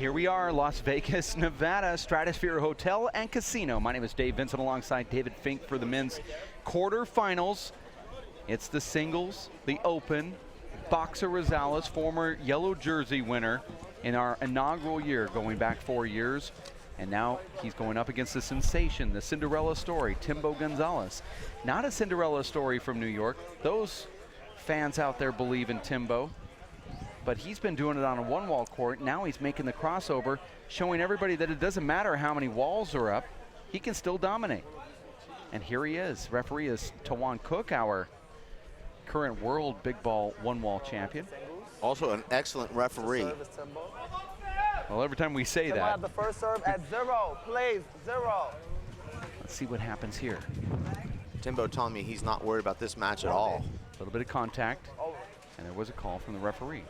Here we are, Las Vegas, Nevada, Stratosphere Hotel and Casino. My name is Dave Vincent alongside David Fink for the men's quarterfinals. It's the singles, the open. Boxer Rosales, former yellow jersey winner in our inaugural year, going back 4 years. And now he's going up against the sensation, the Cinderella story, Timbo Gonzalez. Not a Cinderella story from New York. Those fans out there believe in Timbo. But he's been doing it on a one-wall court. Now he's making the crossover, showing everybody that it doesn't matter how many walls are up, he can still dominate. And here he is. Referee is Tawan Cook, our current world big ball one-wall champion. Also an excellent referee. Well, every time we say Timbo that. have the first serve at 0, plays 0. Let's see what happens here. Timbo telling me he's not worried about this match at all. A little bit of contact, and there was a call from the referee.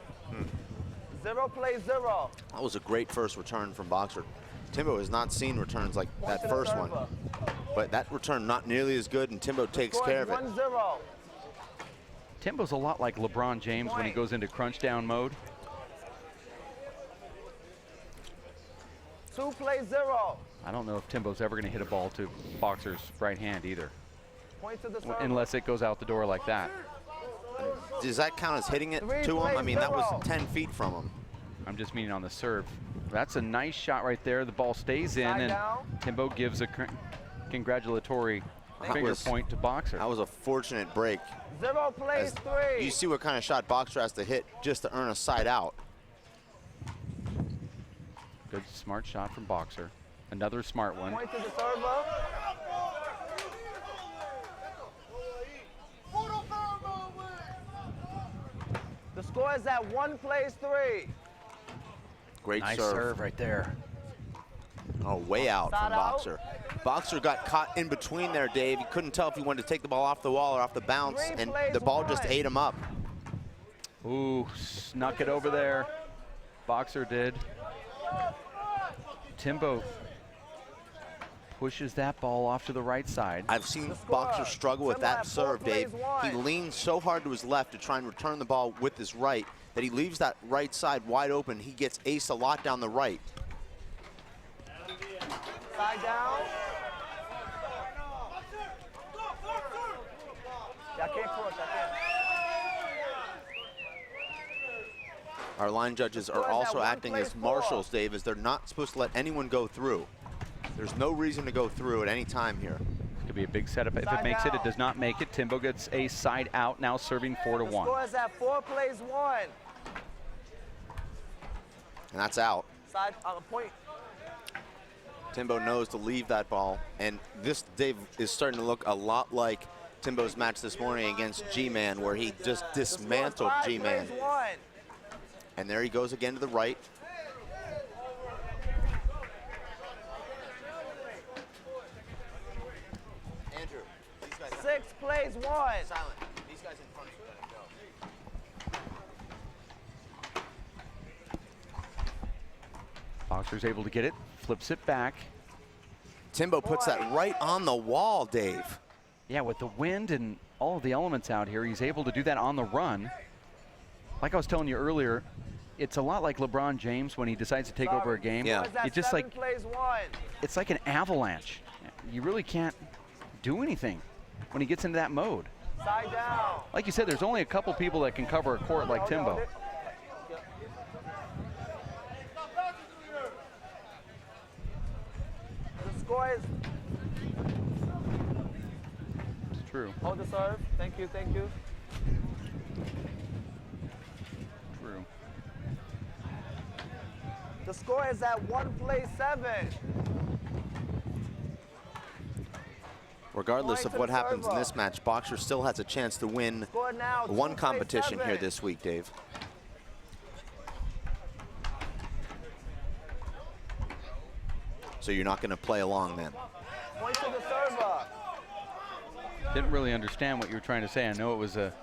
0 plays 0. That was a great first return from Boxer. Timbo has not seen returns like that first one. But that return not nearly as good, and Timbo takes care of it. 1-0. Timbo's a lot like LeBron James when he goes into crunch down mode. 2 plays 0. I don't know if Timbo's ever going to hit a ball to Boxer's right hand either, Point to the serve. unless it goes out the door like that. Does that count as hitting it to him? I mean, that was 10 feet from him. I'm just meaning on the serve. That's a nice shot right there. The ball stays in, and Timbo gives a congratulatory finger point to Boxer. That was a fortunate break. 0 plays 3. You see what kind of shot Boxer has to hit just to earn a side out. Good, smart shot from Boxer. Another smart one. Point to the server. The score is at 1 plays 3. Great Nice serve. serve right there. Oh, way out Side from out. Boxer. Boxer got caught in between there, Dave. He couldn't tell if he wanted to take the ball off the wall or off the bounce, 3 and plays the ball just 1. ate him up. Ooh, snuck it over there. Boxer did. Timbo pushes that ball off to the right side. I've seen Boxer struggle with that serve, Dave. He leans so hard to his left to try and return the ball with his right that he leaves that right side wide open. He gets aced a lot down the right. Side down. Yeah, I can't cross, I can't. Our line judges are also acting as marshals, Dave, as they're not supposed to let anyone go through. There's no reason to go through at any time here. This could be a big setup. If it makes it, it does not make it. Timbo gets a side out, now serving 4-1. The score is at 4 plays 1. And that's out. Side on the point. Timbo knows to leave that ball. And this, Dave, is starting to look a lot like Timbo's match this morning against G-Man, where he just dismantled G-Man. And there he goes again to the right. Andrew, these guys 6 plays 1. silent. These guys in front of you let him go. Boxer's able to get it, flips it back. Timbo puts that right on the wall, Dave. Yeah, with the wind and all of the elements out here, he's able to do that on the run. Like I was telling you earlier, it's a lot like LeBron James when he decides to take over a game. Yeah. It's just like, plays 1. it's like an avalanche. You really can't do anything when he gets into that mode. Side down. Like you said, there's only a couple people that can cover a court like Timbo. The score is. It's true. Hold the serve. Thank you, thank you. True. The score is at 1 plays 7. Regardless of Point to what the happens in server. this match, Boxer still has a chance to win Score now. 2 one plays competition 7. here this week, Dave. So you're not going to play along then? Point to the server. Didn't really understand what you were trying to say. I know it was a...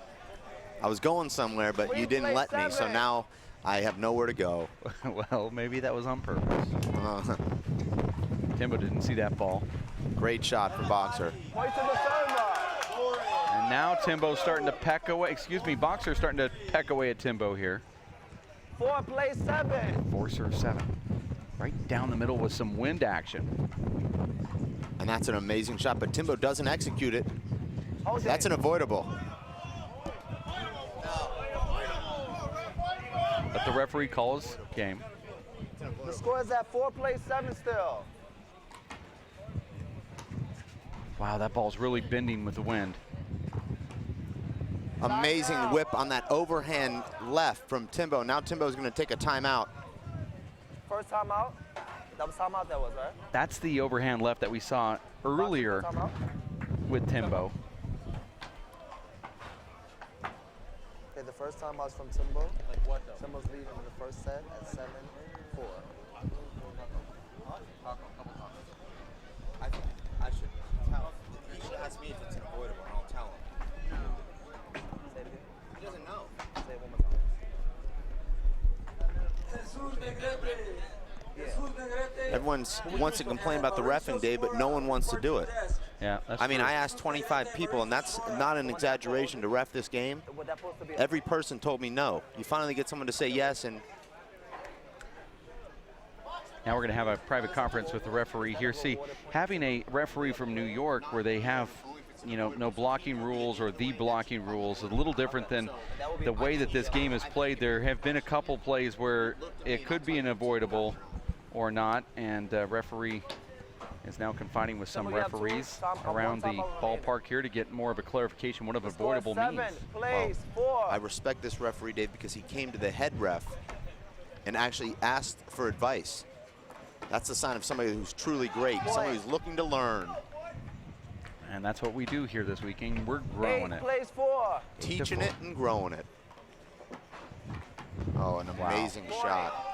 I was going somewhere, but you didn't let me, so now I have nowhere to go. Well, maybe that was on purpose. Timbo didn't see that ball. Great shot for Boxer. Point to the server. And now Timbo's starting to peck away. Excuse me, Boxer's starting to peck away at Timbo here. 4 plays 7. 4 serve 7. right down the middle with some wind action. And that's an amazing shot, but Timbo doesn't execute it. Hold That's it. an avoidable. But the referee calls game. The score is at 4 plays 7 still. Wow, that ball's really bending with the wind. Amazing whip on that overhand left from Timbo. Now Timbo's going to take a timeout. First timeout. That was timeout that was, right? That's the overhand left that we saw earlier Timeout. with Timbo. Okay, the first timeout is from Timbo. Like what though? Timbo's leading in the first set at 7-4. I think I should tell. He should ask me if it's avoidable, and I'll tell him. Say it again. He doesn't know. Say it one more time. Everyone wants to complain about the reffing, Dave, but no one wants to do it. Yeah, that's I mean, true. I asked 25 people, and that's not an exaggeration to ref this game. Was that supposed to be Every person told me no. You finally get someone to say yes, and Now we're going to have a private conference with the referee here. See, having a referee from New York where they have, you know, no blocking rules or the blocking rules is a little different than the way that this game is played. There have been a couple plays where it could be an avoidable or not, and referee is now confining with some referees around the ballpark here to get more of a clarification what avoidable means. Plays 4. I respect this referee, Dave, because he came to the head ref and actually asked for advice. That's a sign of somebody who's truly great, somebody who's looking to learn. And that's what we do here this weekend. We're growing 8 it. plays 4. Teaching it and growing it. Oh, an amazing shot.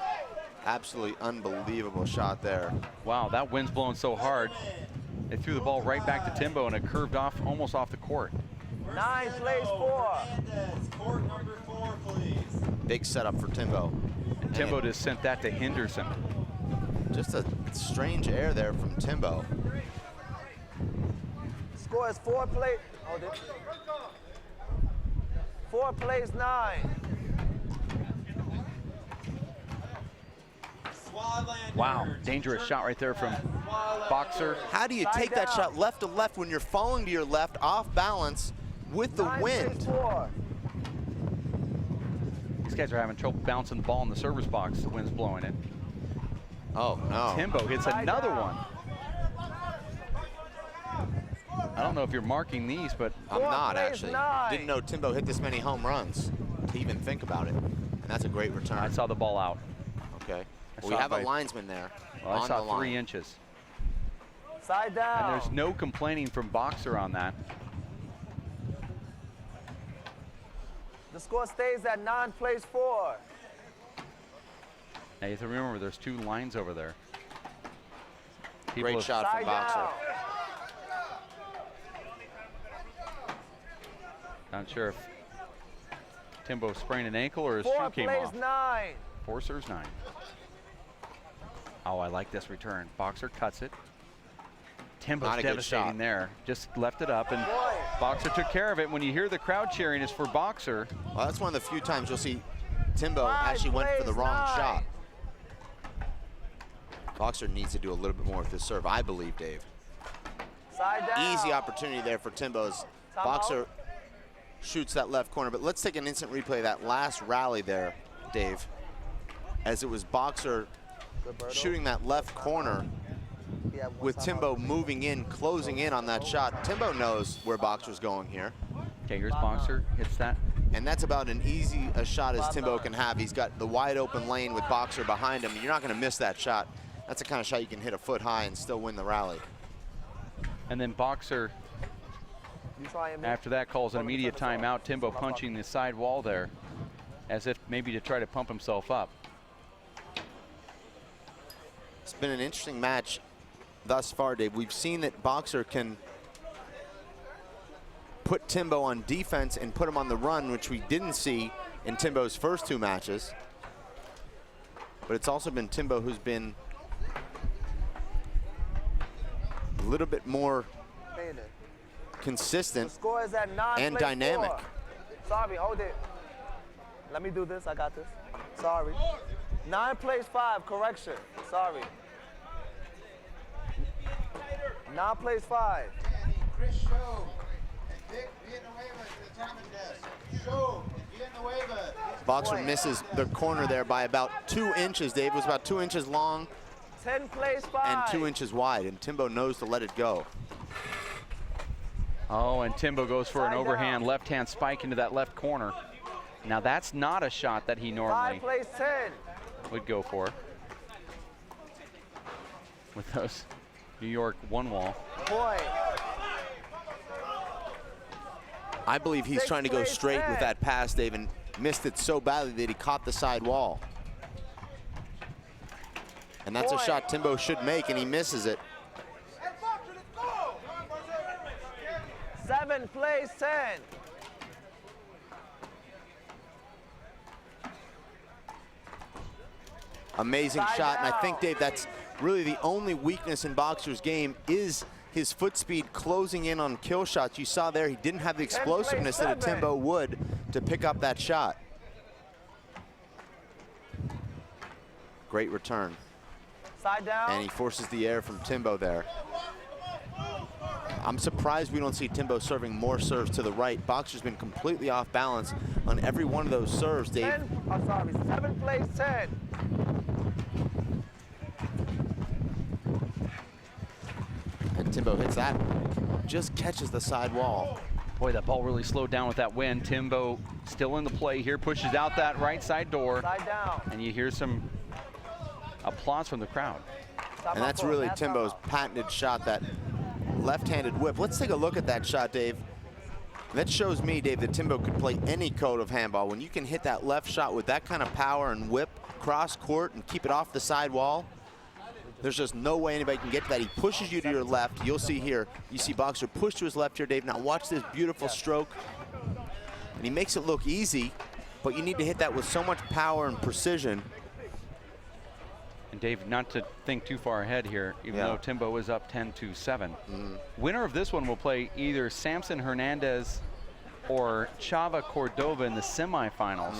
Absolutely unbelievable shot there. Wow, that wind's blowing so hard. They threw the ball right back to Timbo, and it curved off, almost off the court. 9 plays 4. Court number 4, please. Big setup for Timbo. And Timbo just sent that to Henderson. Just a strange air there from Timbo. Score is 4 plays. Hold it. 4 plays 9. Wow, dangerous shot right there from Boxer. How do you take that shot left to left when you're falling to your left off balance with the 9 wind? plays 4. These guys are having trouble bouncing the ball in the server's box. The wind's blowing it. Oh, no. Timbo hits another one. I don't know if you're marking these, but I'm not, plays actually. 9. Didn't know Timbo hit this many home runs to even think about it. And that's a great return. I saw the ball out. Okay. I Well, we saw have it a by- linesman there. Well, I on saw the line. 3 inches. Side down. And there's no complaining from Boxer on that. The score stays at 9 plays 4. Now you have to remember there's 2 lines over there. People Great have- shot from Side Boxer. down. Not sure if Timbo sprained an ankle or his 4 shoe came plays off. 9. 4 serves 9. Oh, I like this return. Boxer cuts it. Timbo's Not a good devastating shot. there. Just left it up, and Boxer took care of it. When you hear the crowd cheering, it's for Boxer. Well, that's one of the few times you'll see Timbo 5 actually went for the plays wrong 9. shot. Boxer needs to do a little bit more with his serve, I believe, Dave. Side down. Easy opportunity there for Timbo's. Timeout. Boxer shoots that left corner, but let's take an instant replay of that last rally there, Dave. As it was Boxer Gilberto. shooting that left corner He had one with timeout. Timbo moving in, closing in on that shot. Timbo knows where Boxer's going here. Okay, here's Boxer. Hits that. And that's about an easy a shot as Timbo can have. He's got the wide open lane with Boxer behind him. You're not going to miss that shot. That's the kind of shot you can hit a foot high and still win the rally. And then Boxer, You try him. after that, calls an immediate timeout. Timbo punching the side wall there, as if maybe to try to pump himself up. It's been an interesting match thus far, Dave. We've seen that Boxer can put Timbo on defense and put him on the run, which we didn't see in Timbo's first 2 matches. But it's also been Timbo who's been a little bit more consistent. The score is at 9 and plays dynamic. 4. Sorry, hold it. Let me do this. I got this. Sorry. 9 plays 5, correction. Sorry. 9 plays 5. Chris, show. And Vic, be in the waiver to the timing desk. Show. Be in the waiver. Boxer misses the corner there by about 2 inches. Dave was about 2 inches long 10 plays 5. and 2 inches wide, and Timbo knows to let it go. Oh, and Timbo goes for an Side overhand down. left-hand spike into that left corner. Now that's not a shot that he 5 normally plays 10. would go for with those New York one wall. Point. I believe he's 6 trying to go plays straight 10. with that pass, Dave, and missed it so badly that he caught the side wall. And that's a Point. shot Timbo should make, and he misses it. 7 plays 10. Amazing Side shot, and I down. think, Dave, that's really the only weakness in Boxer's game is his foot speed closing in on kill shots. You saw there he didn't have the 10 explosiveness plays that a 7. Timbo would to pick up that shot. Great return, Side down. and he forces the air from Timbo there. I'm surprised we don't see Timbo serving more serves to the right. Boxer's been completely off balance on every one of those serves, Dave. 10, oh, sorry, 7 plays 10. And Timbo hits that, just catches the side wall. Boy, that ball really slowed down with that wind. Timbo still in the play here, pushes out that right side door, Side down. and you hear some applause from the crowd. Stop And my that's phone. really That's Timbo's out. patented shot, that left-handed whip. Let's take a look at that shot, Dave. That shows me, Dave, that Timbo could play any code of handball. When you can hit that left shot with that kind of power and whip cross court and keep it off the side wall, there's just no way anybody can get to that. He pushes you to your left. You'll see here, you see Boxer push to his left here, Dave. Now watch this beautiful stroke. And he makes it look easy, but you need to hit that with so much power and precision. And Dave, not to think too far ahead here, even Yeah. though Timbo is up 10-7. Winner of this one will play either Samson Hernandez or Chava Cordova in the semifinals.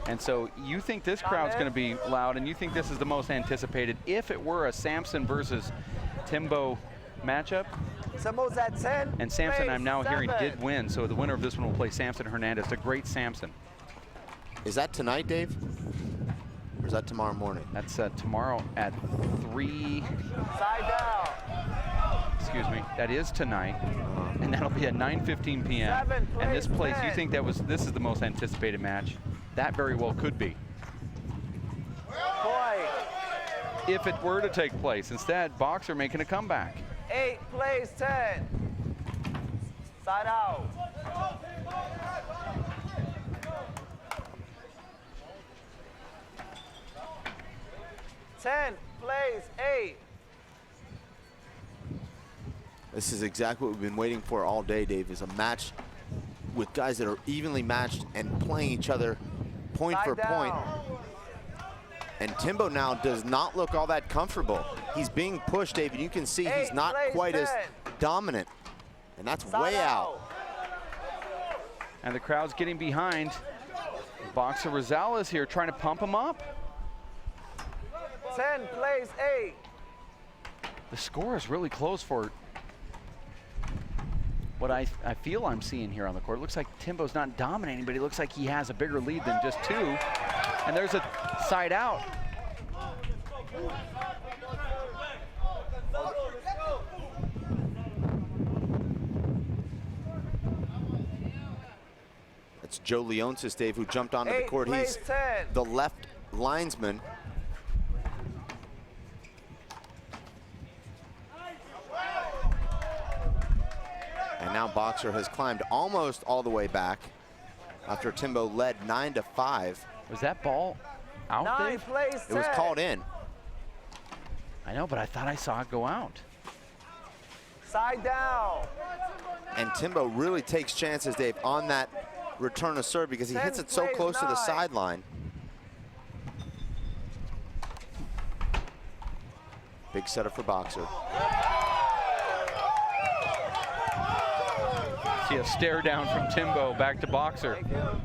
And so you think this crowd's going to be loud, and you think this is the most anticipated. If it were a Samson versus Timbo matchup, Timbo's at 10. and Samson, I'm now hearing, 7. did win, so the winner of this one will play Samson Hernandez, a great Samson. Is that tonight, Dave? Or is that tomorrow morning? That's tomorrow at 3. Side down. Excuse me, that is tonight, and that'll be at 9:15 p.m. 7 And this plays place, you 10. think this is the most anticipated match? That very well could be, Point. if it were to take place. Instead, Boxer making a comeback. 8 plays 10. Side out. Ten plays 8. This is exactly what we've been waiting for all day, Dave, is a match with guys that are evenly matched and playing each other point Side for point. down. And Timbo now does not look all that comfortable. He's being pushed, Dave, and you can see he's 8 not plays quite as 10. dominant. And that's Side way out. And the crowd's getting behind. Boxer Rosales here trying to pump him up. 10 plays 8. The score is really close for what I feel I'm seeing here on the court. It looks like Timbo's not dominating, but it looks like he has a bigger lead than just 2. And there's a side out. It's Joe Leonsis, Dave, who jumped onto the 8 court. plays He's 10. the left linesman. And now Boxer has climbed almost all the way back after Timbo led 9-5. Was that ball out, 9 Dave? plays 10. It was called in. I know, but I thought I saw it go out. Side down. And Timbo really takes chances, Dave, on that return of serve because he 10 hits it so plays close to the 9. sideline. Big setup for Boxer. See a stare down from Timbo back to Boxer. Thank you.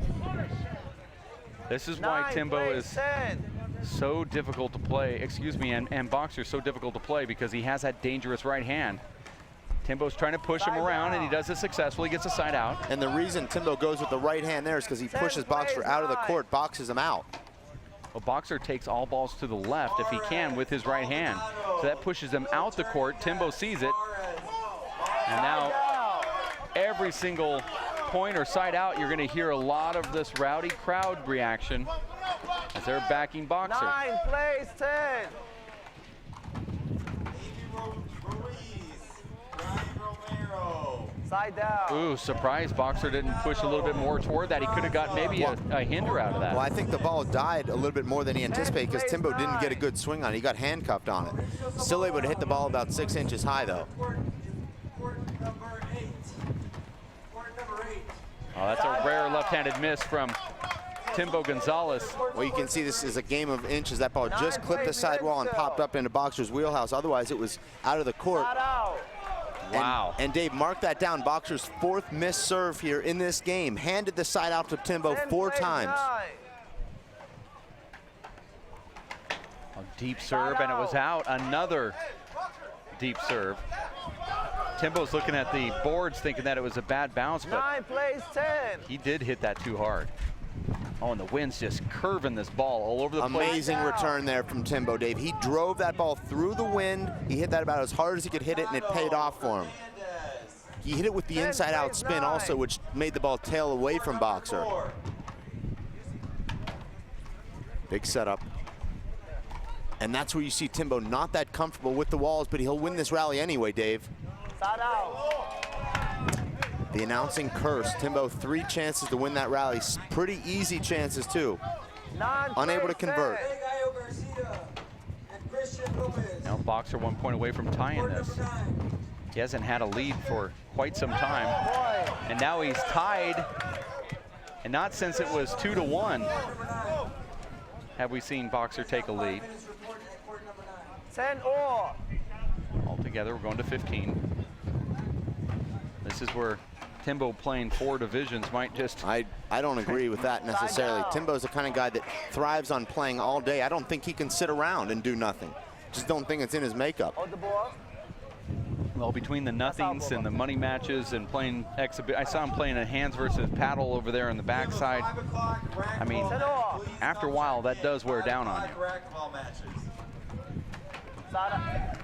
This is why 9 Timbo plays is 10. so difficult to play, excuse me, and Boxer so difficult to play because he has that dangerous right hand. Timbo's trying to push him around, and he does it successfully, gets a side out. And the reason Timbo goes with the right hand there is because he pushes Boxer out of the court, boxes him out. Well, Boxer takes all balls to the left if he can with his right hand. So that pushes him out the court. Timbo sees it. And now every single point or side out, you're going to hear a lot of this rowdy crowd reaction as they're backing Boxer. 9 plays 10. Side down. Ooh, surprise, Boxer didn't push a little bit more toward that. He could have got maybe a hinder out of that. Well, I think the ball died a little bit more than he anticipated because Timbo didn't get a good swing on it. He got handcuffed on it. Still able to hit the ball about 6 inches high, though. Oh, that's a rare left-handed miss from Timbo Gonzalez. Well, you can see this is a game of inches. That ball just clipped the sidewall and popped up into Boxer's wheelhouse. Otherwise, it was out of the court. Wow. And Dave, mark that down. Boxer's 4th missed serve here in this game. Handed the side out to Timbo 4 times. A deep serve, and it was out. Another deep serve. Timbo's looking at the boards thinking that it was a bad bounce, but 9 plays 10. he did hit that too hard. Oh, and the wind's just curving this ball all over the place. Amazing return there from Timbo, Dave. He drove that ball through the wind. He hit that about as hard as he could hit it, and it paid off for him. He hit it with the inside-out spin also, which made the ball tail away from Boxer. Big setup. And that's where you see Timbo not that comfortable with the walls, but he'll win this rally anyway, Dave. Side out. The announcing curse. Timbo 3 chances to win that rally. Pretty easy chances, too. 9 Unable to convert. Now Boxer 1 point away from tying this. He hasn't had a lead for quite some time. And now he's tied. And not since it was 2-1 have we seen Boxer take a lead. 10 all. Altogether, we're going to 15. This is where Timbo playing 4 divisions might just... I don't agree with that necessarily. Timbo's the kind of guy that thrives on playing all day. I don't think he can sit around and do nothing. Just don't think it's in his makeup. Hold the ball. Well, between the nothings and the money matches and playing I saw him playing a hands versus paddle over there on the backside. I mean, after a while, that does wear down on you.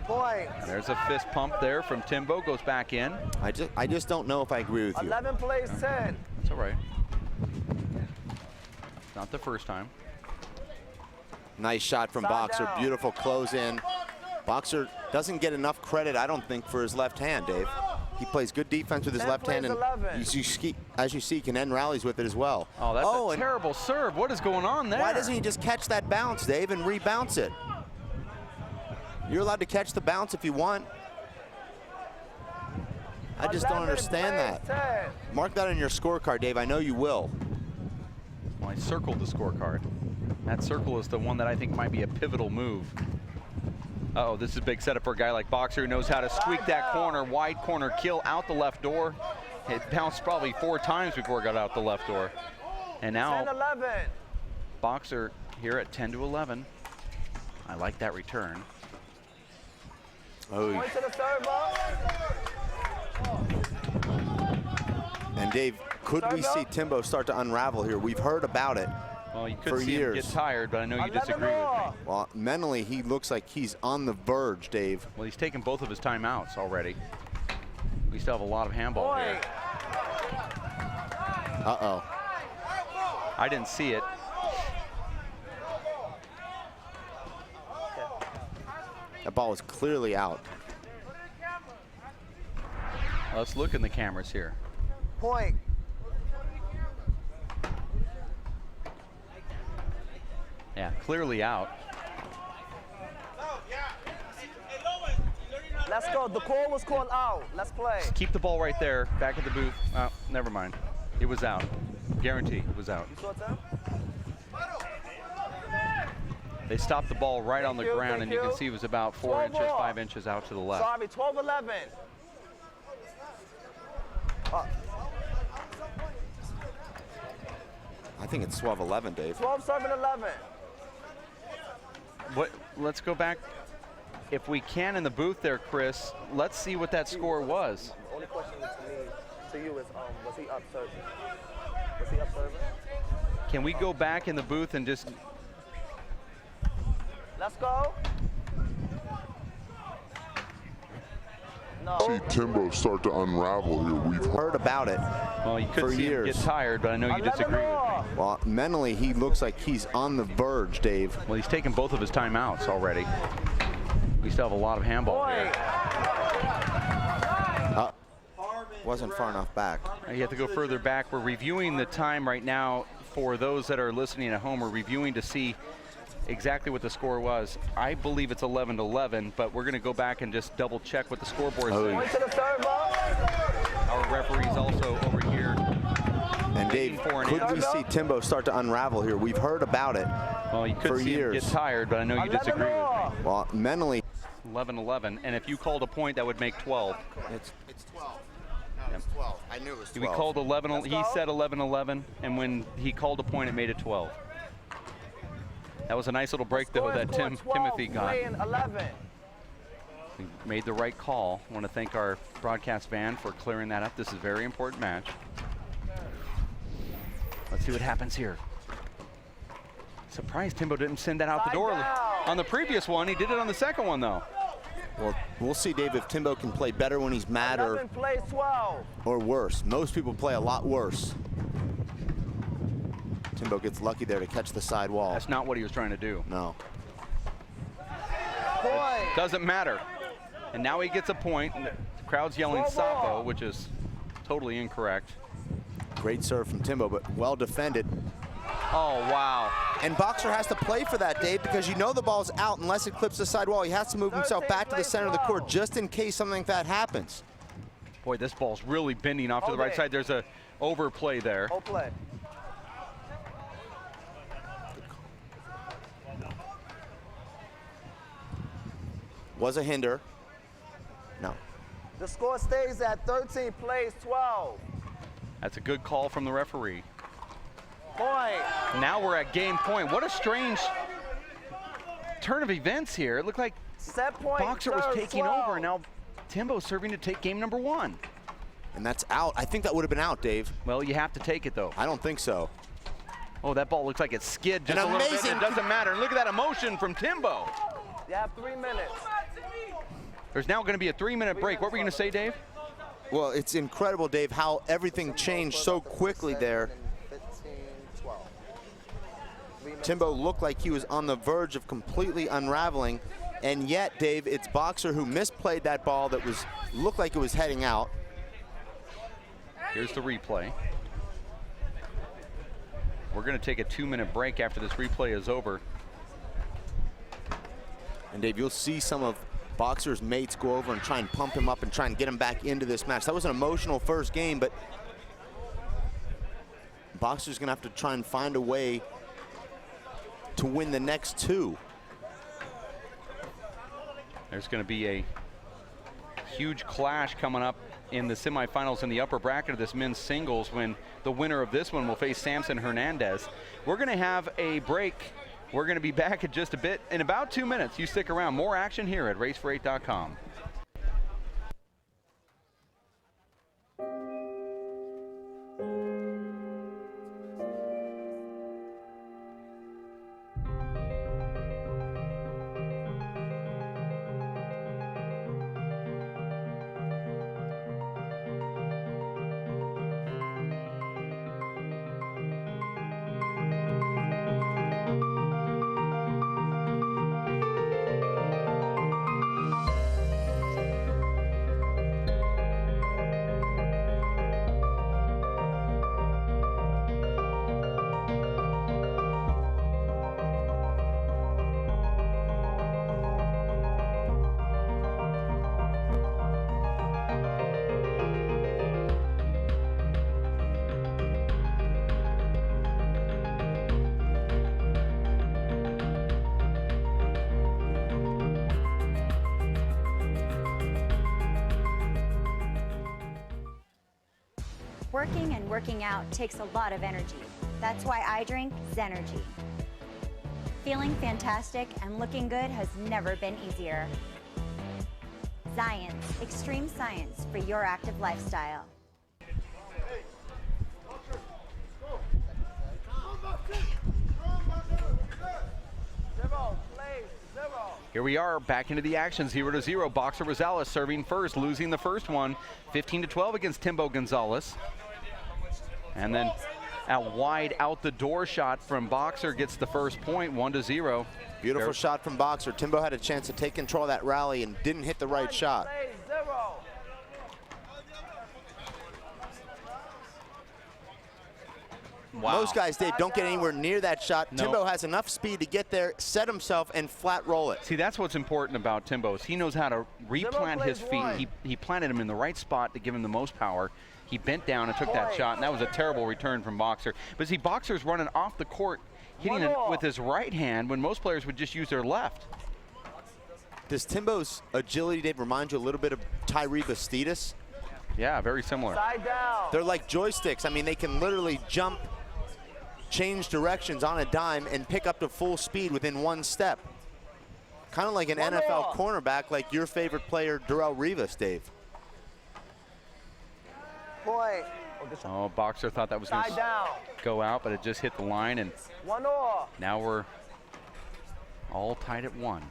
Point. And there's a fist pump there from Timbo, goes back in. I just don't know if I agree with you. 11 plays 10. That's all right. Not the first time. Nice shot from Boxer. Beautiful close in. Boxer doesn't get enough credit, I don't think, for his left hand, Dave. He plays good defense with his left hand, and as you see, can end rallies with it as well. Oh, that's a terrible serve. What is going on there? Why doesn't he just catch that bounce, Dave, and rebounce it? You're allowed to catch the bounce if you want. I just don't understand that. Mark that on your scorecard, Dave. I know you will. Well, I circled the scorecard. That circle is the one that I think might be a pivotal move. Uh-oh, this is a big setup for a guy like Boxer who knows how to squeak that corner, wide corner kill out the left door. It bounced probably 4 times before it got out the left door. And now 10-11. Boxer here at 10-11. I like that return. Oh. Point to the third ball. And Dave, could we see Timbo start to unravel here? We've heard about it. Well, you could for see years. him get tired, but I know you disagree with me. Well, mentally, he looks like he's on the verge, Dave. Well, he's taken both of his timeouts already. We still have a lot of handball here. Uh-oh. I didn't see it. That ball was clearly out. Let's look in the cameras here. Point. Yeah, clearly out. Let's go. The call was called out. Let's play. Just keep the ball right there, back at the booth. Oh, never mind. It was out. Guarantee it was out. You saw it, Tim? They stopped the ball right on the ground, and you can see it was about 4 inches, 5 inches out to the left. Sorry, 12-11. I think it's 12-11, Dave. 12-7-11. Let's go back, if we can, in the booth there, Chris. Let's see what that score was. The only question to you is, was he up serving? Was he up serving? Can we go back in the booth and just... Let's go. No. See Timbo start to unravel here. We've Heard about it Well, you could for see him years. get tired, but I know you disagree with me. Well, mentally, he looks like he's on the verge, Dave. Well, he's taken both of his timeouts already. We still have a lot of handball here. Wasn't far enough back. You have to go further back. We're reviewing the time right now for those that are listening at home. We're reviewing to see exactly what the score was. I believe it's 11-11, but we're going to go back and just double check what the scoreboard says. Point to the third ball. Our referee's also over here. And Dave, could we see Timbo start to unravel here? We've heard about it Well, you could for see years. him get tired, but I know you disagree with me. Well, mentally, 11-11, and if you called a point, that would make 12. it's 12. No, it's 12. I knew it was 12. We called 11. He said 11-11, and when he called a point, it made it 12. That was a nice little break, though, that Timothy got. Playing 11. We made the right call. I want to thank our broadcast van for clearing that up. This is a very important match. Let's see what happens here. Surprised Timbo didn't send that out the door on the previous one. He did it on the second one, though. Well, we'll see, Dave, if Timbo can play better when he's mad 11 plays 12. or worse. Most people play a lot worse. Timbo gets lucky there to catch the side wall. That's not what he was trying to do. No. Point. Doesn't matter. And now he gets a point. And the crowd's yelling Sapo, which is totally incorrect. Great serve from Timbo, but well defended. Oh, wow. And Boxer has to play for that, Dave, because you know the ball's out unless it clips the side wall. He has to move himself back to the center of the court just in case something like that happens. Boy, this ball's really bending off to the right side. There's a overplay there. Whole play. Was a hinder. No. The score stays at 13 plays 12. That's a good call from the referee. Point. Now we're at game point. What a strange turn of events here. It looked like Set point. Boxer was serve, taking 12. over, and now Timbo's serving to take game number one. And that's out. I think that would have been out, Dave. Well, you have to take it, though. I don't think so. Oh, that ball looks like it skid just An a little bit. amazing- It doesn't matter. And look at that emotion from Timbo. You have 3 minutes. There's now going to be a 3-minute break. What were you going to say, Dave? Well, it's incredible, Dave, how everything changed so quickly there. 15, 12. 3 minutes. Timbo looked like he was on the verge of completely unraveling, and yet, Dave, it's Boxer who misplayed that ball that looked like it was heading out. Here's the replay. We're going to take a 2-minute break after this replay is over. And Dave, you'll see some of Boxer's mates go over and try and pump him up and try and get him back into this match. That was an emotional first game, but Boxer's gonna have to try and find a way to win the next two. There's going to be a huge clash coming up in the semifinals in the upper bracket of this men's singles when the winner of this one will face Samson Hernandez. We're going to have a break. We're going to be back in just a bit. In about 2 minutes, you stick around. More action here at racefor8.com. Working and working out takes a lot of energy. That's why I drink Zenergy. Feeling fantastic and looking good has never been easier. Science, extreme science for your active lifestyle. Here we are back into the action, 0-0. Boxer Rosales serving first, losing the first one, 15-12 against Timbo Gonzalez. And then a wide out the door shot from Boxer gets the first point, 1-0. Beautiful shot from Boxer. Timbo had a chance to take control of that rally and didn't hit the right shot. Wow. Most guys, Dave, don't get anywhere near that shot. No. Timbo has enough speed to get there, set himself, and flat roll it. See, that's what's important about Timbo is he knows how to replant his feet. He planted him in the right spot to give him the most power. He bent down and took that shot, and that was a terrible return from Boxer. But see, Boxer's running off the court, hitting it with his right hand when most players would just use their left. Does Timbo's agility, Dave, remind you a little bit of Tyree Bastidas? Yeah, very similar. They're like joysticks. I mean, they can literally jump, change directions on a dime, and pick up to full speed within one step. Kind of like an NFL cornerback, like your favorite player, Darrell Rivas, Dave. Point. Oh, Boxer thought that was going to go out, but it just hit the line, and now we're all tied at 1.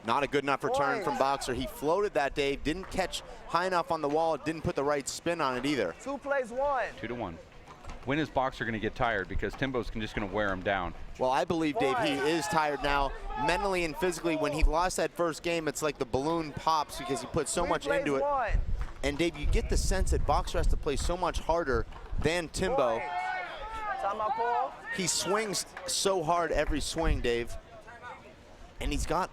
Not a good enough return from Boxer. He floated that, Dave, didn't catch high enough on the wall, didn't put the right spin on it either. 2 plays 1. 2-1. When is Boxer going to get tired? Because Timbo's just going to wear him down. Well, I believe, Dave, he is tired now, mentally and physically. When he lost that first game, it's like the balloon pops because he put so much into it. And, Dave, you get the sense that Boxer has to play so much harder than Timbo. He swings so hard every swing, Dave. And he's got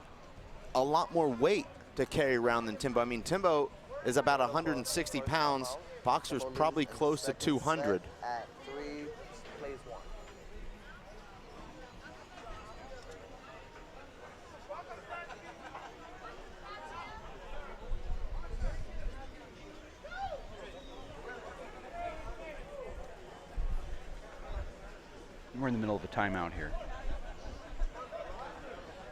a lot more weight to carry around than Timbo. I mean, Timbo is about 160 pounds. Boxer's probably close to 200. At 3 plays 1. We're in the middle of a timeout here.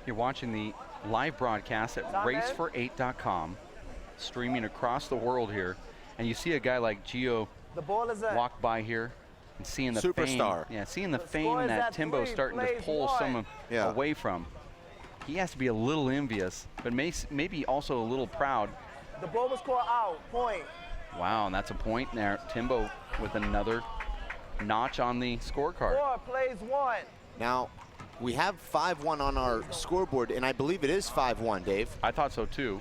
You're watching the live broadcast at racefor8.com, streaming across the world here. And you see a guy like Gio walk by here and seeing the superstar. Fame, seeing the fame that Timbo's starting to pull some away from. He has to be a little envious, but maybe also a little proud. The ball was called out. Point. Wow, and that's a point there. Timbo with another notch on the scorecard. 4 plays 1. Now, we have 5-1 on our scoreboard, and I believe it is 5-1, Dave. I thought so too.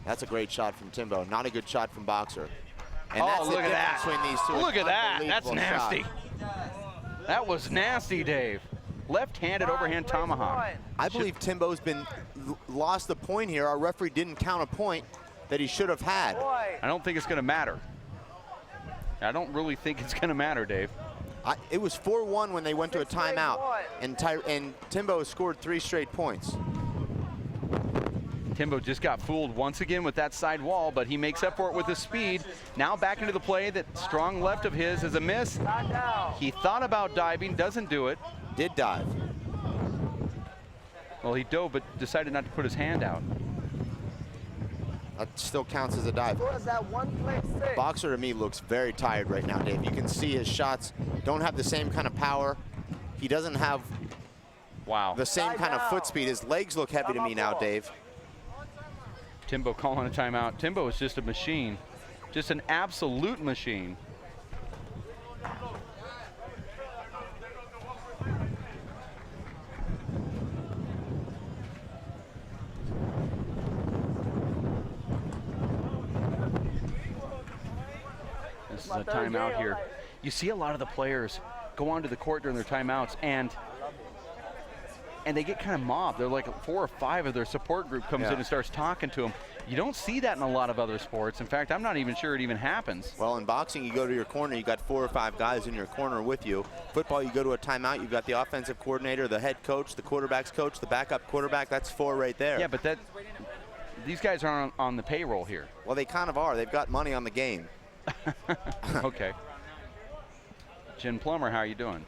That's a great shot from Timbo. Not a good shot from Boxer. And Oh, that's the look at difference that. between these two. Look at that. That's Unbelievable shot. nasty. That was nasty, Dave. Left-handed overhand tomahawk. I believe Timbo's been lost the point here. Our referee didn't count a point that he should have had. I don't think it's going to matter. I don't really think it's going to matter, Dave. It was 4-1 when they went to a timeout, and Timbo scored 3 straight points. Timbo just got fooled once again with that side wall, but he makes up for it with his speed. Now back into the play. That strong left of his is a miss. He thought about diving, doesn't do it. Did dive. Well, he dove, but decided not to put his hand out. That still counts as a dive. That 1 play 6. Boxer to me looks very tired right now, Dave. You can see his shots don't have the same kind of power. He doesn't have the same kind of foot speed. His legs look heavy to me now, Dave. Timbo calling a timeout. Timbo is just a machine, just an absolute machine. This is a timeout here. You see a lot of the players go onto the court during their timeouts, and they get kind of mobbed. They're like 4 or 5 of their support group comes in and starts talking to them. You don't see that in a lot of other sports. In fact, I'm not even sure it even happens. Well, in boxing, you go to your corner, you got 4 or 5 guys in your corner with you. Football, you go to a timeout, you've got the offensive coordinator, the head coach, the quarterback's coach, the backup quarterback. That's 4 right there. Yeah, but these guys aren't on the payroll here. Well, they kind of are. They've got money on the game. Okay. Jen Plummer, how are you doing?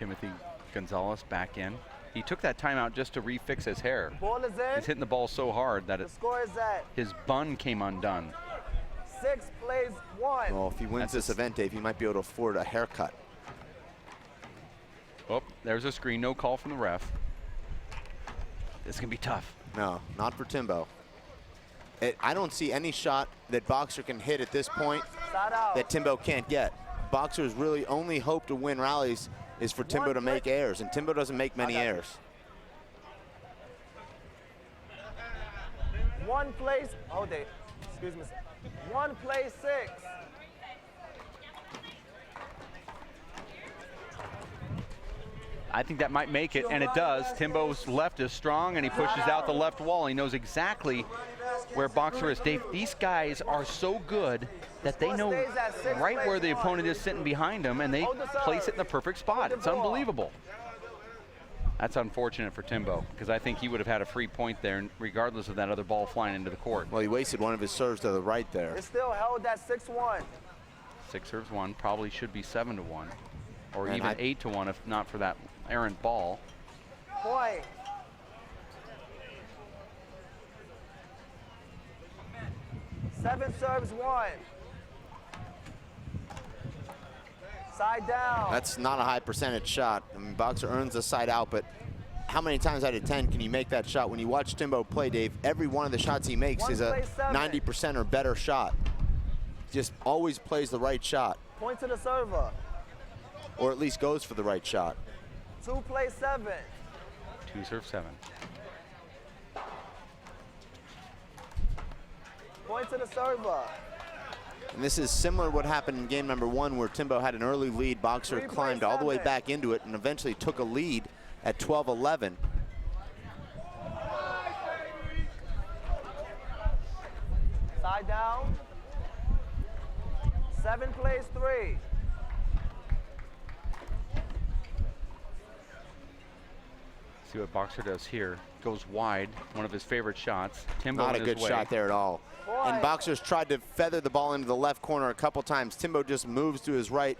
Timothy Gonzalez back in. He took that timeout just to refix his hair. Ball is in. He's hitting the ball so hard that The score is at his bun came undone. 6 plays 1. Well, if he wins That's this event, Dave, he might be able to afford a haircut. Oh, there's a screen. No call from the ref. This can be tough. No, not for Timbo. I don't see any shot that Boxer can hit at this point Side out. that Timbo can't get. Boxer's really only hope to win rallies is for Timbo to make airs, and Timbo doesn't make many airs. 1 plays. Hold it. Excuse me. 1 plays 6. I think that might make it, and it does. Timbo's left is strong, and he pushes out the left wall. He knows exactly where Boxer is. Dave, these guys are so good that they know right where the opponent is sitting behind them, and they place it in the perfect spot. It's unbelievable. That's unfortunate for Timbo, because I think he would have had a free point there, regardless of that other ball flying into the court. Well, he wasted one of his serves to the right there. It's still held at 6-1. 6 serves 1, probably should be 7-1, or And even 8-1 if not for that errant ball. Point. Seven serves 1. Side down. That's not a high percentage shot. I mean, Boxer earns a side out, but how many times out of 10 can you make that shot? When you watch Timbo play, Dave, every one of the shots he makes is a 90% or better shot. Just always plays the right shot, Point to the server. or at least goes for the right shot. 2 plays 7. 2 serve 7. Point to the server. And this is similar to what happened in game number 1, where Timbo had an early lead. Boxer 3 plays climbed all the way 7. back into it and eventually took a lead at 12-11. Side down. 7 plays 3. See what Boxer does here. Goes wide, one of his favorite shots. Timbo Not a in his good way. shot there at all. And Boxer's tried to feather the ball into the left corner a couple times. Timbo just moves to his right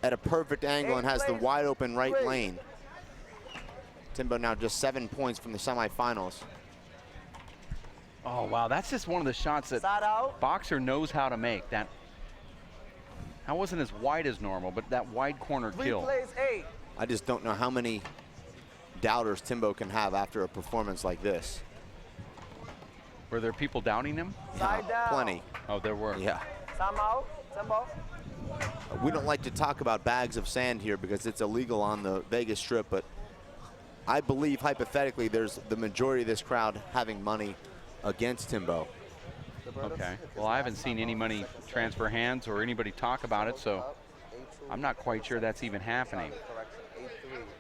at a perfect angle and has the wide open right lane. Timbo now just 7 points from the semifinals. Oh, wow, that's just one of the shots that Side out. Boxer knows how to make. That wasn't as wide as normal, but that wide corner 3 kill. plays 8. I just don't know how many doubters Timbo can have after a performance like this. Were there people doubting him? Side down. Plenty. Oh, there were. Yeah. Time out. Timbo. We don't like to talk about bags of sand here because it's illegal on the Vegas Strip, but I believe hypothetically there's the majority of this crowd having money against Timbo. Okay. Well, I haven't seen any money transfer hands or anybody talk about it, so I'm not quite sure that's even happening.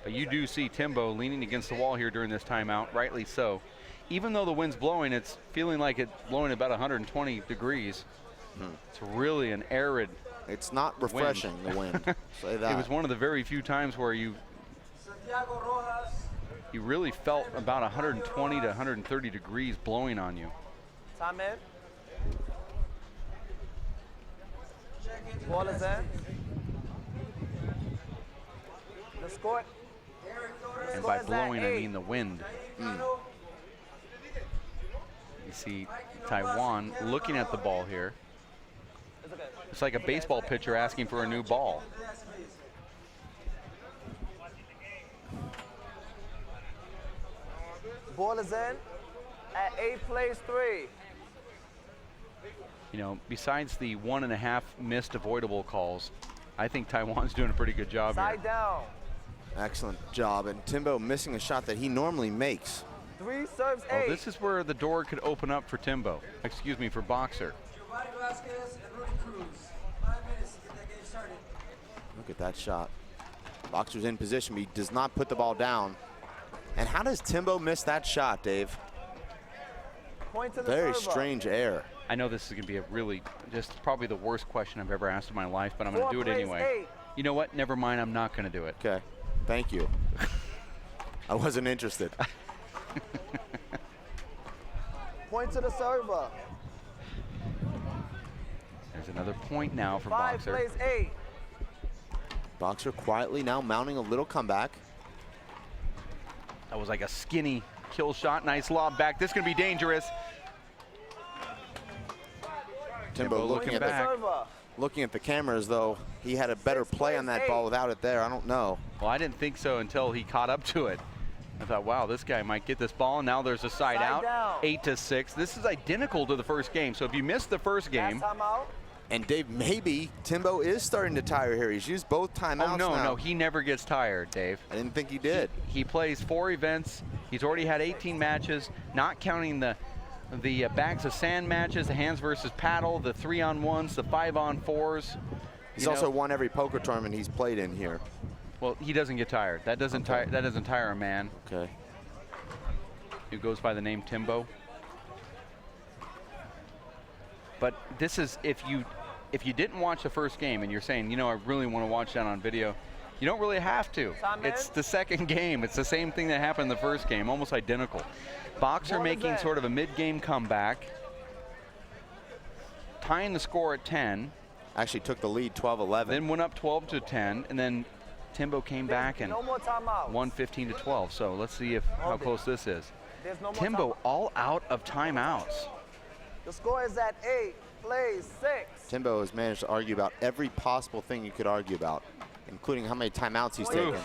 But you do see Timbo leaning against the wall here during this timeout, rightly so. Even though the wind's blowing, it's feeling like it's blowing about 120 degrees. It's really an arid It's not refreshing, the wind. Say that. It was one of the very few times where you really felt about 120 to 130 degrees blowing on you. Time in. Ball is in. The score. And by blowing, I mean the wind. You see Taiwan looking at the ball here. It's like a baseball pitcher asking for a new ball. Ball is in at 8 plays 3. You know, besides the 1.5 missed avoidable calls, I think Taiwan's doing a pretty good job here. Side down. Excellent job. And Timbo missing a shot that he normally makes. 3 serves 8. Oh, this is where the door could open up for Timbo. Excuse me, for Boxer. Look at that shot. Boxer's in position, but he does not put the ball down. And how does Timbo miss that shot, Dave? Point to the Very server. strange air. I know this is going to be a really, just probably the worst question I've ever asked in my life, but I'm going to do it anyway. 8. You know what? Never mind. I'm not going to do it. Okay, thank you. I wasn't interested. Point to the server. There's another point now for 5 Boxer. plays 8. Boxer quietly now mounting a little comeback. That was like a skinny kill shot. Nice lob back. This is going to be dangerous. Timbo looking at the cameras, though. He had a better play on that ball without it there. I don't know. Well, I didn't think so until he caught up to it. I thought, wow, this guy might get this ball. And now there's a side out. 8-6. This is identical to the first game. So if you missed the first game. And Dave, maybe Timbo is starting to tire here. He's used both timeouts now. No, he never gets tired, Dave. I didn't think he did. He plays 4 events. He's already had 18 matches, not counting the bags of sand matches, the hands versus paddle, the 3-on-1s, the 5-on-4s. He's also won every poker tournament he's played in here. Well, he doesn't get tired. That doesn't tire a man. Okay. Who goes by the name Timbo. But this is, if you didn't watch the first game and you're saying, you know, I really want to watch that on video, you don't really have to. It's the second game. It's the same thing that happened in the first game, almost identical. Boxer making sort of a mid-game comeback, tying the score at 10. Actually took the lead 12-11. Then went up 12-10, and then Timbo came back and won 15-12. So let's see how close this is. Timbo all out of timeouts. The score is at 8, plays 6. Timbo has managed to argue about every possible thing you could argue about, including how many timeouts he's taken.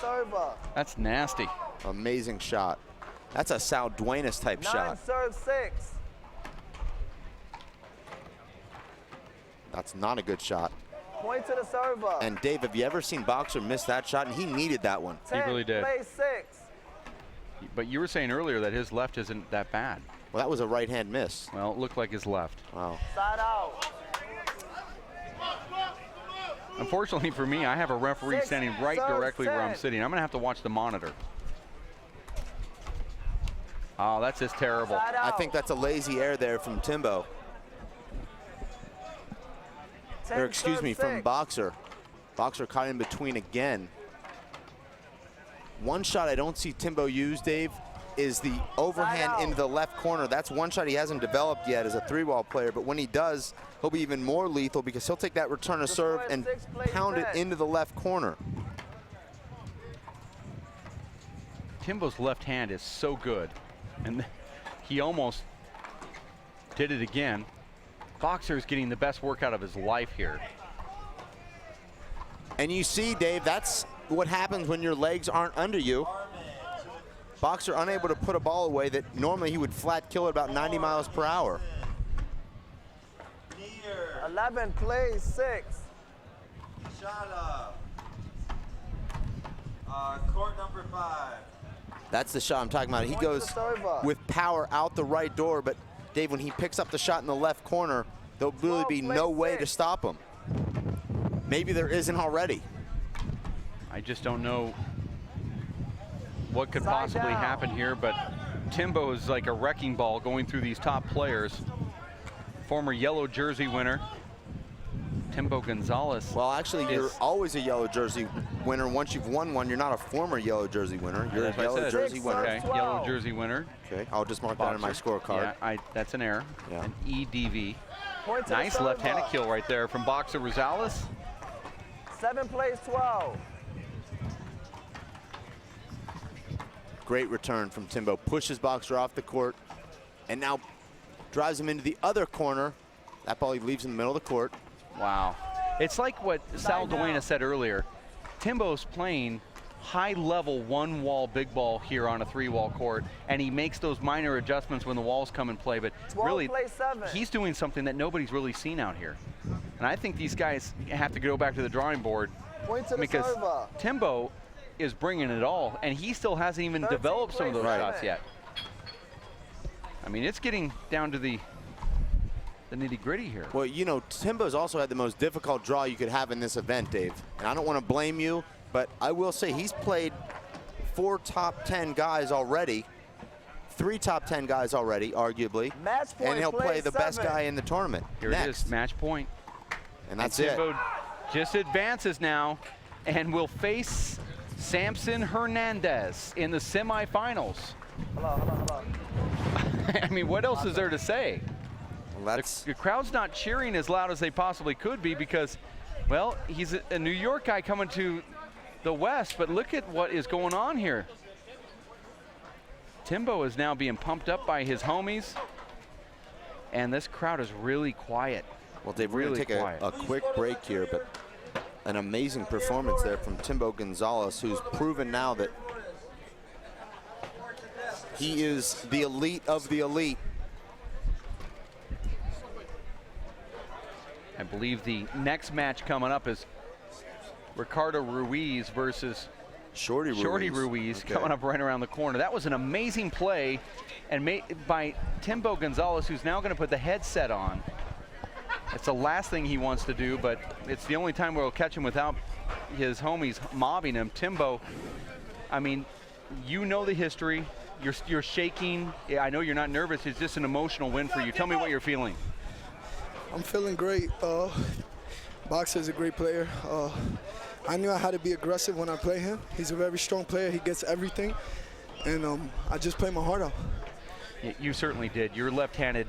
That's nasty. Amazing shot. That's a Sal Duenas type shot. Serve 6. That's not a good shot. Point to the server. And Dave, have you ever seen Boxer miss that shot? And he needed that one. 10, he really did. Play 6. But you were saying earlier that his left isn't that bad. Well, that was a right-hand miss. Well, it looked like his left. Wow. Side out. Unfortunately for me, I have a referee standing right directly where I'm sitting. I'm going to have to watch the monitor. Oh, that's just terrible. I think that's a lazy air there from Timbo. Or excuse me, from Boxer. Boxer caught in between again. One shot I don't see Timbo use, Dave, is the overhand into the left corner. That's one shot he hasn't developed yet as a 3-wall player, but when he does, he'll be even more lethal because he'll take that return of serve and pound it into the left corner. Timbo's left hand is so good, and he almost did it again. Boxer's getting the best workout of his life here. And you see, Dave, that's what happens when your legs aren't under you. Boxer unable to put a ball away that normally he would flat kill at about 90 miles per hour. 11, plays 6. Shot court number 5. That's the shot I'm talking about. He goes with power out the right door, but Dave, when he picks up the shot in the left corner, there'll really be no way to stop him. Maybe there isn't already. I just don't know what could possibly happen here, but Timbo is like a wrecking ball going through these top players. Former yellow jersey winner, Timbo Gonzalez. Well, actually, you're always a yellow jersey winner. Once you've won one, you're not a former yellow jersey winner. You're a yellow jersey winner. Okay, yellow jersey winner. Okay, I'll just mark that on my scorecard. Yeah, that's an error. Yeah. An EDV. Nice left-handed kill right there from Boxer Rosales. 7, plays 12. Great return from Timbo. Pushes Boxer off the court and now drives him into the other corner. That ball he leaves in the middle of the court. Wow. It's like what Sal Duenas said earlier. Timbo's playing high-level one-wall big ball here on a 3-wall court, and he makes those minor adjustments when the walls come in play, but really he's doing something that nobody's really seen out here. And I think these guys have to go back to the drawing board because Timbo is bringing it all, and he still hasn't even developed some of those shots yet. I mean, it's getting down to the nitty-gritty here. Well, you know, Timbo's also had the most difficult draw you could have in this event, Dave. And I don't want to blame you, but I will say he's played 4 top 10 guys already, 3 top 10 guys already, arguably. Match point, and he'll play the 7. best guy in the tournament. Here it is, match point. And that's Timbo just advances now and will face Samson Hernandez in the semifinals. Hello. I mean, what else is there to say? Well, the crowd's not cheering as loud as they possibly could be because, well, he's a New York guy coming to the West, but look at what is going on here. Timbo is now being pumped up by his homies, and this crowd is really quiet. Well, Dave, we're going to take a quick break here, but an amazing performance there from Timbo Gonzalez, who's proven now that he is the elite of the elite. I believe the next match coming up is Ricardo Ruiz versus Shorty Ruiz okay. Coming up right around the corner. That was an amazing play and made by Timbo Gonzalez, who's now going to put the headset on. It's the last thing he wants to do, but it's the only time we'll catch him without his homies mobbing him. Timbo, I mean, you know the history. You're shaking. Yeah, I know you're not nervous. It's just an emotional win for you. Tell me what you're feeling. I'm feeling great. Boxer is a great player. I knew I had to be aggressive when I play him. He's a very strong player. He gets everything. And I just played my heart out. You certainly did. Your left-handed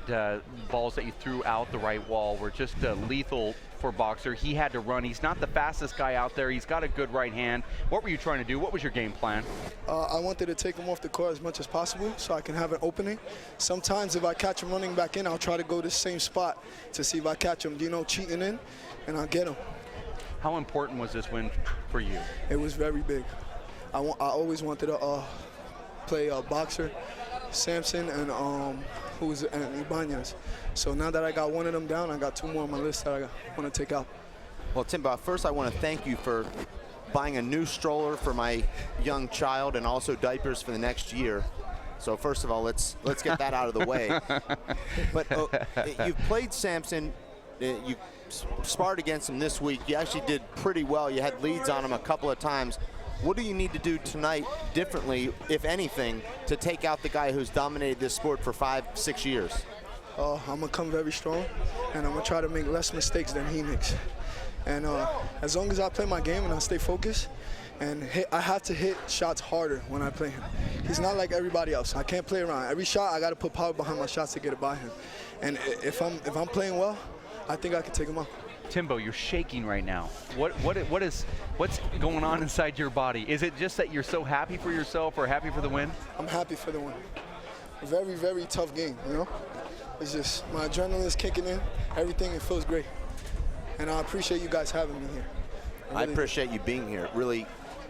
balls that you threw out the right wall were just lethal for Boxer. He had to run. He's not the fastest guy out there. He's got a good right hand. What were you trying to do? What was your game plan? I wanted to take him off the court as much as possible so I can have an opening. Sometimes if I catch him running back in, I'll try to go to the same spot to see if I catch him, cheating in, and I'll get him. How important was this win for you? It was very big. I always wanted to play Boxer, Samson, and Ibanez. So now that I got one of them down, I got two more on my list that I want to take out. Well, Timbo, first I want to thank you for buying a new stroller for my young child and also diapers for the next year. So first of all, let's get that out of the way. But you've played Samson. You sparred against him this week. You actually did pretty well. You had leads on him a couple of times. What do you need to do tonight differently, if anything, to take out the guy who's dominated this sport for 5-6 years? I'm going to come very strong, and I'm going to try to make less mistakes than he makes. And as long as I play my game and I stay focused, and I have to hit shots harder when I play him. He's not like everybody else. I can't play around. Every shot, I got to put power behind my shots to get it by him. And if I'm playing well, I think I can take him out. Timbo, you're shaking right now. What's going on inside your body? Is it just that you're so happy for yourself or happy for the win? I'm happy for the win. Very, very tough game, It's just my adrenaline is kicking in. Everything, it feels great. And I appreciate you guys having me here. I appreciate you being here. It really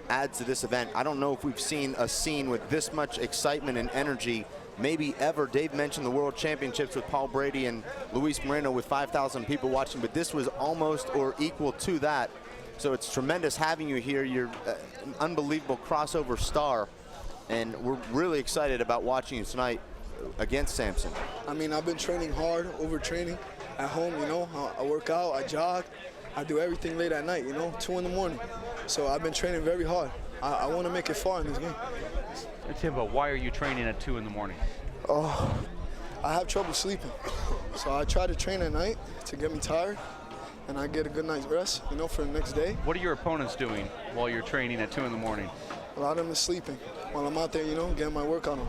adds to this event. I don't know if we've seen a scene with this much excitement and energy maybe ever. Dave mentioned the World Championships with Paul Brady and Luis Moreno with 5,000 people watching, but this was almost or equal to that. So it's tremendous having you here. You're an unbelievable crossover star, and we're really excited about watching you tonight against Samson. I mean, I've been training hard, overtraining at home, I work out, I jog, I do everything late at night, 2 in the morning. So I've been training very hard. I want to make it far in this game. Timbo, why are you training at 2 in the morning? I have trouble sleeping. So I try to train at night to get me tired, and I get a good night's rest, for the next day. What are your opponents doing while you're training at 2 in the morning? A lot of them are sleeping while I'm out there, getting my work on them.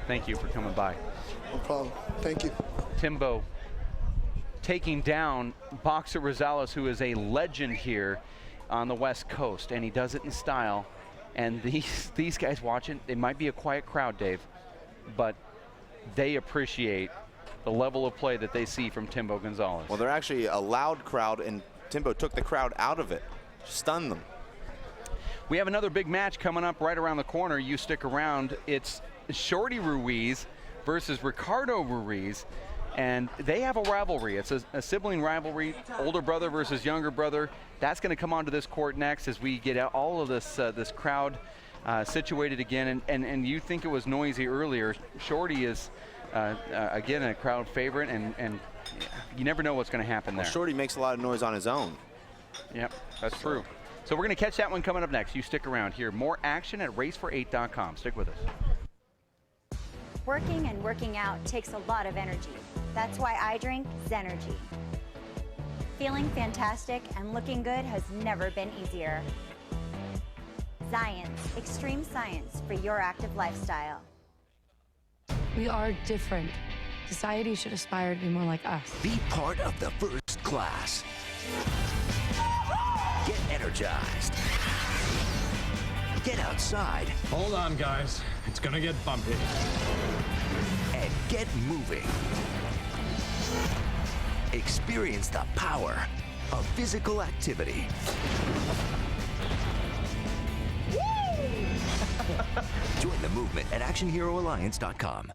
Thank you for coming by. No problem. Thank you. Timbo taking down Boxer Rosales, who is a legend here on the West Coast, and he does it in style. And these guys watching, they might be a quiet crowd, Dave, but they appreciate the level of play that they see from Timbo Gonzalez. Well, they're actually a loud crowd, and Timbo took the crowd out of it, stunned them. We have another big match coming up right around the corner. You stick around. It's Shorty Ruiz versus Ricardo Ruiz, and they have a rivalry. It's a sibling rivalry, older brother versus younger brother. That's going to come onto this court next as we get all of this crowd situated again. And you think it was noisy earlier. Shorty is, again, a crowd favorite, and you never know what's going to happen there. Well, Shorty makes a lot of noise on his own. Yep, that's true. So we're going to catch that one coming up next. You stick around here. More action at racefor8.com. Stick with us. Working and working out takes a lot of energy. That's why I drink Zenergy. Feeling fantastic and looking good has never been easier. Science, extreme science for your active lifestyle. We are different. Society should aspire to be more like us. Be part of the first class. Get energized. Get outside. Hold on, guys. It's gonna get bumpy. And get moving. Experience the power of physical activity. Join the movement at ActionHeroAlliance.com.